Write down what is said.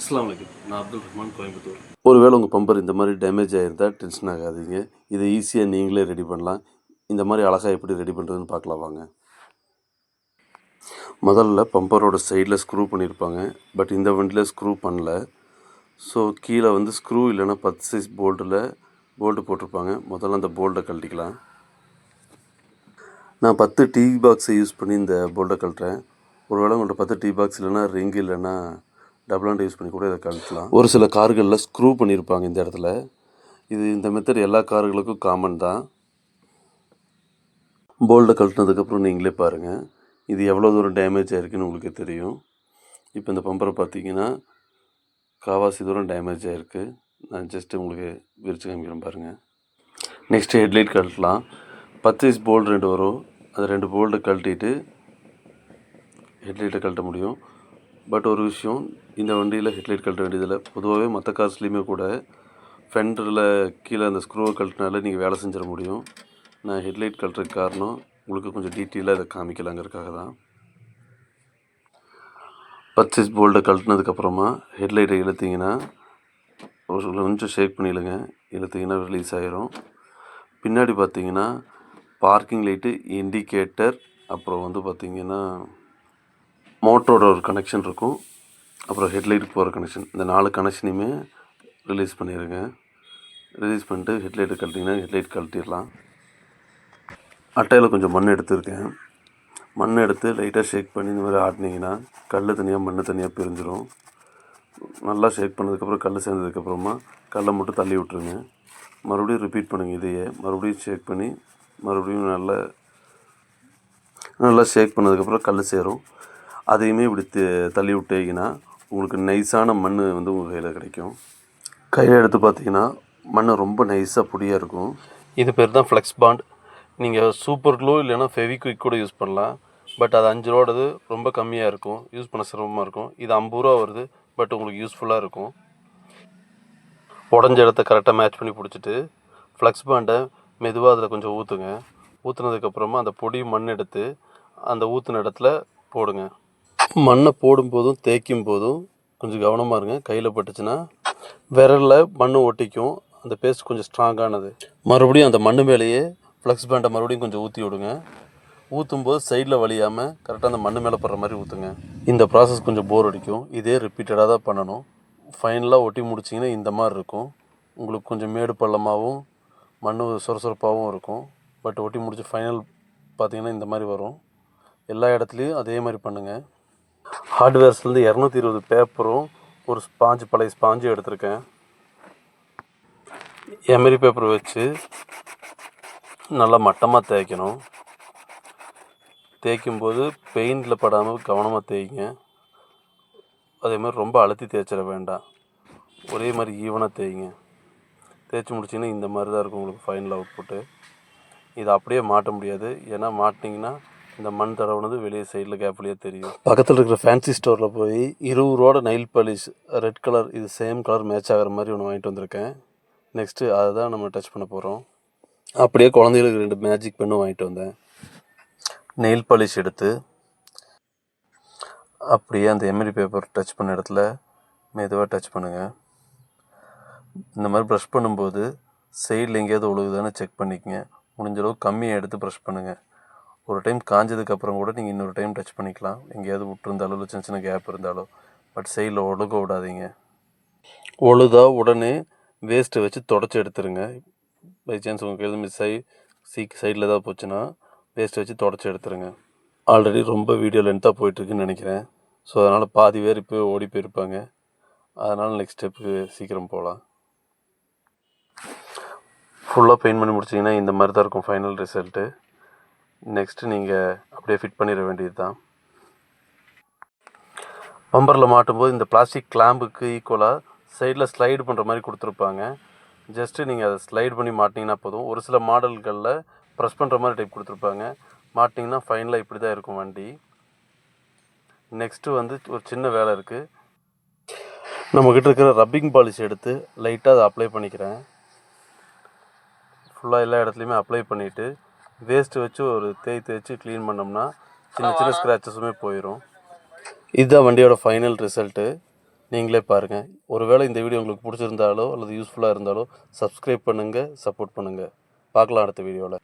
அஸ்ஸலாமு அலைக்கும். நான் அப்துல் ரஹ்மான், கோயம்புத்தூர். ஒருவேளை உங்கள் பம்பர் இந்த மாதிரி டேமேஜ் ஆகிருந்தால் டென்ஷன் ஆகாதீங்க. இதை ஈஸியாக நீங்களே ரெடி பண்ணலாம். இந்த மாதிரி அழகாக எப்படி ரெடி பண்ணுறதுன்னு பார்க்கலாம் வாங்க. முதல்ல பம்பரோட சைடில் ஸ்க்ரூ பண்ணியிருப்பாங்க. பட் இந்த வண்டியில் ஸ்க்ரூ பண்ணல. ஸோ கீழே வந்து ஸ்க்ரூ இல்லைன்னா 10 சைஸ் போல்ட்டு போட்டிருப்பாங்க. முதல்ல அந்த போல்ட்டை கழட்டிக்கலாம். நான் 10 டீ பாக்ஸை யூஸ் பண்ணி இந்த போல்ட்டை கழட்டுறேன். ஒருவேளை உங்கள்கிட்ட 10 டீ பாக்ஸ் இல்லைன்னா ரிங் இல்லைன்னா டபுள் ஹேண்ட் யூஸ் பண்ணி கூட இதை கழட்டலாம். ஒரு சில கார்களில் ஸ்க்ரூ பண்ணியிருப்பாங்க இந்த இடத்துல. இந்த மெத்தட் எல்லா கார்களுக்கும் காமன் தான். போல்ட்டை கழட்டினதுக்கப்புறம் நீங்களே பாருங்கள், இது எவ்வளோ தூரம் டேமேஜ் ஆகிருக்குன்னு உங்களுக்கு தெரியும். இப்போ இந்த பம்பரை பார்த்தீங்கன்னா காவாசி தூரம் டேமேஜ் ஆகிருக்கு. நான் ஜஸ்ட்டு உங்களுக்கு விரிச்சு காமிக்கிறேன் பாருங்கள். நெக்ஸ்ட்டு ஹெட்லைட் கழட்டலாம். 10 சைஸ் போல்ட் 2 வரும். அது 2 போல்ட்டை கழட்டிட்டு ஹெட்லைட்டை கழட்ட முடியும். பட் ஒரு விஷயம், இந்த வண்டியில் ஹெட்லைட் கழட்ட வேண்டியதில்லை. பொதுவாகவே மற்ற கார்ஸ்லேயுமே கூட ஃபெண்டரில் கீழே அந்த ஸ்க்ரூவை கழட்டினால நீங்கள் வேலை செஞ்சிட முடியும். நான் ஹெட்லைட் கழட்டுறதுக்கு காரணம் உங்களுக்கு கொஞ்சம் டீட்டெயிலாக இதை காமிக்கலாங்கிறதுக்காக தான். 10 சைஸ் போல்ட்டை கழட்டினதுக்கப்புறமா ஹெட்லைட்டை இழுத்திங்கன்னா கொஞ்சம் ஷேக் பண்ணிடுங்க. இழுத்திங்கன்னா ரிலீஸ் ஆகிரும். பின்னாடி பார்த்தீங்கன்னா பார்க்கிங் லைட்டு, இண்டிகேட்டர், அப்புறம் வந்து பார்த்திங்கன்னா மோட்டரோட ஒரு கனெக்ஷன் இருக்கும். அப்புறம் ஹெட்லைட்டுக்கு போகிற கனெக்ஷன். இந்த 4 கனெக்ஷனையுமே ரிலீஸ் பண்ணிடுங்க. ரிலீஸ் பண்ணிட்டு ஹெட்லைட்டை கழட்டிங்கன்னா ஹெட்லைட் கழட்டிடலாம். அட்டையில் கொஞ்சம் மண் எடுத்துருக்கேன். மண் எடுத்து லைட்டாக ஷேக் பண்ணி இந்த மாதிரி ஆட்டினீங்கன்னா கல் தனியாக மண் தனியாக பிரிஞ்சிடும். நல்லா ஷேக் பண்ணதுக்கப்புறம் கல் சேர்ந்ததுக்கப்புறமா கல்லை மட்டும் தள்ளி விட்ருங்க. மறுபடியும் ரிப்பீட் பண்ணுங்கள். இதையே மறுபடியும் ஷேக் பண்ணி மறுபடியும் நல்லா ஷேக் பண்ணதுக்கப்புறம் கல் சேரும். அதையுமே இப்படி தள்ளி விட்டீங்கன்னா உங்களுக்கு நைஸான மண் வந்து உங்கள் கையில் கிடைக்கும். கையில் எடுத்து பார்த்தீங்கன்னா மண் ரொம்ப நைஸாக பொடியாக இருக்கும். இது பேர் தான் ஃப்ளெக்ஸ் பாண்ட். நீங்கள் சூப்பர் க்ளூ இல்லைன்னா ஃபெவிக்விக் கூட யூஸ் பண்ணலாம். பட் அது 5 ரூபாது ரொம்ப கம்மியாக இருக்கும். யூஸ் பண்ண சிரமமாக இருக்கும். இது 50 ரூபா வருது. பட் உங்களுக்கு யூஸ்ஃபுல்லாக இருக்கும். உடஞ்ச இடத்த கரெக்டாக மேட்ச் பண்ணி பிடிச்சிட்டு ஃப்ளெக்ஸ் பாண்டை மெதுவாக அதில் கொஞ்சம் ஊற்றுங்க. ஊற்றுனதுக்கப்புறமா அந்த பொடி மண் எடுத்து அந்த ஊற்றின இடத்துல போடுங்க. மண்ணை போடும்போதும் தேய்க்கும் போதும் கொஞ்சம் கவனமாக இருங்க. கையில் பட்டுச்சுன்னா விரலில் மண் ஒட்டிக்கும். அந்த பேஸ்ட் கொஞ்சம் ஸ்ட்ராங்கானது. மறுபடியும் அந்த மண் மேலேயே ஃப்ளெக்ஸ் பேண்டை மறுபடியும் கொஞ்சம் ஊற்றி விடுங்க. ஊற்றும்போது சைடில் வலியாமல் கரெக்டாக அந்த மண் மேலே படுற மாதிரி ஊற்றுங்க. இந்த ப்ராசஸ் கொஞ்சம் போர் அடிக்கும். இதே ரிப்பீட்டடாக தான் பண்ணணும். ஃபைனலாக ஒட்டி முடிச்சிங்கன்னா இந்த மாதிரி இருக்கும். உங்களுக்கு கொஞ்சம் மேடு பள்ளமாகவும் மண் சொரசொரப்பாகவும் இருக்கும். பட் ஒட்டி முடிச்சு ஃபைனல் பார்த்திங்கன்னா இந்த மாதிரி வரும். எல்லா இடத்துலையும் அதே மாதிரி பண்ணுங்கள். ஹார்ட்வேர்ஸ்லேருந்து 220 பேப்பரும் ஒரு பழைய ஸ்பாஞ்சும் எடுத்திருக்கேன். எமரி பேப்பர் வச்சு நல்லா மட்டமாக தேய்க்கணும். தேய்க்கும்போது பெயிண்டில் படாமல் கவனமாக தேய்ங்க. அதேமாதிரி ரொம்ப அழுத்தி தேய்ச்சிட வேண்டாம். ஒரே மாதிரி ஈவனாக தேய்ங்க. தேய்ச்சி முடிச்சிங்கன்னா இந்த மாதிரி தான் இருக்கும் உங்களுக்கு ஃபைனல் அவுட்புட்டு. இதை அப்படியே மாட்ட முடியாது. ஏன்னா மாட்டினீங்கன்னா இந்த மண் தடவுனது வெளியே சைடில் கேப்லேயே தெரியும். பக்கத்தில் இருக்கிற ஃபேன்சி ஸ்டோரில் போய் 20 ரூபாவோட நெயில் பாலிஷ் ரெட் கலர், இது சேம் கலர் மேட்ச் ஆகிற மாதிரி ஒன்று வாங்கிட்டு வந்திருக்கேன். நெக்ஸ்ட்டு அதை தான் நம்ம டச் பண்ண போகிறோம். அப்படியே குழந்தைகளுக்கு 2 மேஜிக் பென்னும் வாங்கிட்டு வந்தேன். நெயில் பாலிஷ் எடுத்து அப்படியே அந்த எம்எரி பேப்பர் டச் பண்ண இடத்துல மெதுவாக டச் பண்ணுங்கள். இந்த மாதிரி ப்ரஷ் பண்ணும்போது சைடில் எங்கேயாவது ஒழுகுதானே செக் பண்ணிக்கங்க. முடிஞ்சளவு கம்மியாக எடுத்து ப்ரஷ் பண்ணுங்கள். ஒரு டைம் காஞ்சதுக்கப்புறம் கூட நீங்கள் இன்னொரு டைம் டச் பண்ணிக்கலாம். எங்கேயாவது விட்டுருந்தாலோ இல்லை சின்ன சின்ன கேப் இருந்தாலோ. பட் சைடில் ஒழுக விடாதீங்க. ஒழுதா உடனே வேஸ்ட்டை வச்சு தொடச்சி எடுத்துருங்க. பை சான்ஸ் உங்களுக்கு எதுவும் மிஸ் ஆகி சைடில் ஏதாவது போச்சுன்னா வேஸ்ட்டை வச்சு தொடச்சி எடுத்துருங்க. ஆல்ரெடி ரொம்ப வீடியோ லென்த்தாக போயிட்டுருக்குன்னு நினைக்கிறேன். ஸோ அதனால் பாதி பேர் இப்போ ஓடி போயிருப்பாங்க. அதனால் நெக்ஸ்ட் ஸ்டெப்பு சீக்கிரம் போகலாம். ஃபுல்லாக பெயிண்ட் பண்ணி முடிச்சிங்கன்னா இந்த மாதிரி தான் இருக்கும் ஃபைனல் ரிசல்ட்டு. நெக்ஸ்ட்டு நீங்கள் அப்படியே ஃபிட் பண்ணிட வேண்டியது தான். பம்பரில் மாட்டும்போது இந்த பிளாஸ்டிக் கிளாம்புக்கு ஈக்குவலாக சைடில் ஸ்லைடு பண்ணுற மாதிரி கொடுத்துருப்பாங்க. ஜஸ்ட்டு நீங்கள் அதை ஸ்லைடு பண்ணி மாட்டிங்கன்னா போதும். ஒரு சில மாடல்களில் ப்ரெஸ் பண்ணுற மாதிரி டைப் கொடுத்துருப்பாங்க. மாட்டிங்கன்னா ஃபைனலாக இப்படி தான் இருக்கும் வண்டி. நெக்ஸ்ட்டு வந்து ஒரு சின்ன வேலை இருக்குது. நம்மக்கிட்ட இருக்கிற ரப்பிங் பாலிஷ் எடுத்து லைட்டாக அதை அப்ளை பண்ணிக்கிறேன். ஃபுல்லாக எல்லா இடத்துலையுமே அப்ளை பண்ணிவிட்டு வேஸ்ட்டு வச்சு ஒரு தேய்ச்சி க்ளீன் பண்ணோம்னா சின்ன சின்ன ஸ்க்ராச்சஸுமே போயிடும். இதுதான் வண்டியோட ஃபைனல் ரிசல்ட்டு. நீங்களே பாருங்கள். ஒருவேளை இந்த வீடியோ உங்களுக்கு பிடிச்சிருந்தாலோ அல்லது யூஸ்ஃபுல்லாக இருந்தாலோ சப்ஸ்கிரைப் பண்ணுங்கள், சப்போர்ட் பண்ணுங்கள். பார்க்கலாம் அடுத்த வீடியோவில்.